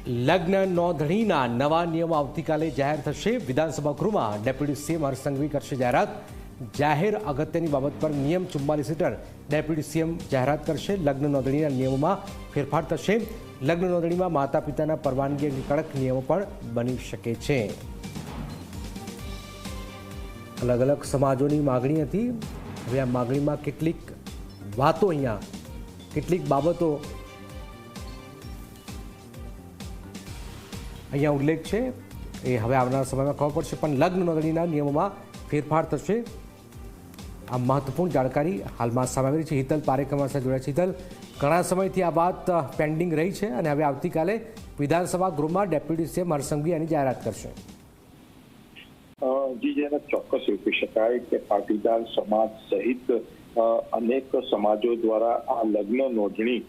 લગ્ન નોંધણીના નવા નિયમો આવતીકાલે જાહેર થશે। વિધાનસભા ગૃહમાં ડેપ્યુટી સીએમ હર્ષ સંઘવી કરશે જાહેરાત। જાહેર અગત્યની બાબત પર નિયમ 44 હેઠળ ડેપ્યુટી સીએમ જાહેરાત કરશે। લગ્ન નોંધણીના નિયમોમાં ફેરફાર થશે। લગ્ન નોંધણીમાં માતા પિતાના પરવાનગી અંગે કડક નિયમો પણ બની શકે છે। અલગ અલગ સમાજોની માગણી હતી। હવે આ માગણીમાં કેટલીક વાતો અહીંયા કેટલીક બાબતો અહીંયા ઉલ્લેખ છે એ હવે આવનારા સમયમાં ખબર પડશે। પણ લગ્ન નોંધણીના નિયમોમાં ફેરફાર થશે। આ મહત્વપૂર્ણ જાણકારી હાલમાં સામે આવી રહી છે। હિતલ પારેખ અમારી સાથે જોડાયા છે। હિતલ, ઘણા સમયથી આ વાત પેન્ડિંગ રહી છે અને હવે આવતીકાલે વિધાનસભા ગૃહમાં ડેપ્યુટી સીએમ હર્ષ સંઘવી એની જાહેરાત કરશે। જી, જેને ચોક્કસ એવું શકાય કે પાટીદાર સમાજ સહિત અનેક સમાજો દ્વારા આ લગ્ન નોંધણી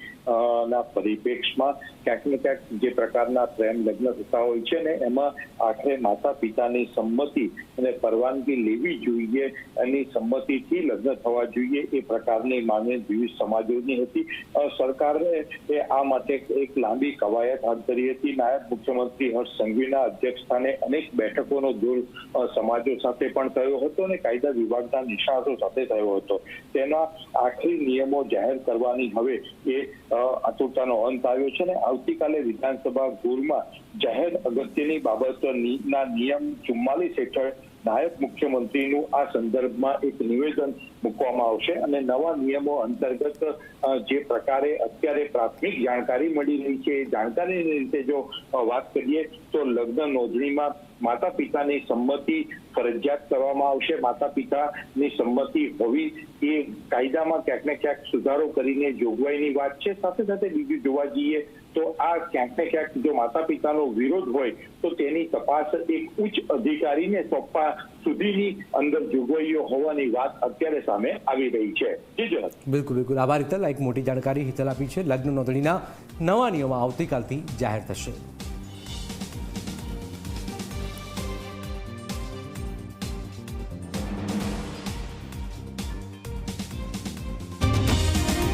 ના પરિપ્રેક્ષમાં ક્યાંક ને ક્યાંક જે પ્રકારના પ્રેમ લગ્ન થતા હોય છે ને એમાં આખરે માતા પિતાની સંમતિ અને પરવાનગી લેવી જોઈએ, એની સંમતિથી લગ્ન થવા જોઈએ એ પ્રકારની માંગણી વિવિધ સમાજોની હતી। સરકારે આ માટે એક લાંબી કવાયત હાથ ધરી હતી। નાયબ મુખ્યમંત્રી હર્ષ સંઘવીના અધ્યક્ષસ્થાને અનેક બેઠકોનો દૂર સમાજો સાથે પણ થયો હતો અને કાયદા વિભાગના નિષ્ણાતો સાથે થયો હતો। તેના આખરી નિયમો જાહેર કરવાની હવે એ આતુરતાનો અંત આવ્યો છે ને આવતીકાલે વિધાનસભા ગૃહમાં જાહેર અગત્યની બાબતોના નિયમ 44 હેઠળ નાયબ મુખ્યમંત્રીનું આ સંદર્ભમાં એક નિવેદન મૂકવામાં આવશે અને નવા નિયમો અંતર્ગત જે પ્રકારે અત્યારે પ્રાથમિક જાણકારી મળી રહી છે એ જાણકારીની રીતે જો વાત કરીએ તો લગ્ન નોંધણીમાં માતા પિતાની સંમતિ ફરજિયાત કરવામાં આવશે। માતા પિતાની સંમતિ હોવી એ કાયદામાં ક્યાંક ને ક્યાંક સુધારો કરીને જોગવાઈની વાત છે। સાથે સાથે બીજું જોવા જઈએ તો આ ક્યાંક ને ક્યાંક જો માતા પિતાનો વિરોધ હોય તો તેની તપાસ એક ઉચ્ચ અધિકારીને સોંપવા સુધીની અંદર જોગવાઈઓ હોવાની વાત અત્યારે સામે આવી રહી છે। બિલકુલ બિલકુલ, આભાર હિતલ। એક મોટી જાણકારી હિતલ આપી છે। લગ્ન નોંધણીના નવા નિયમો આવતીકાલથી જાહેર થશે।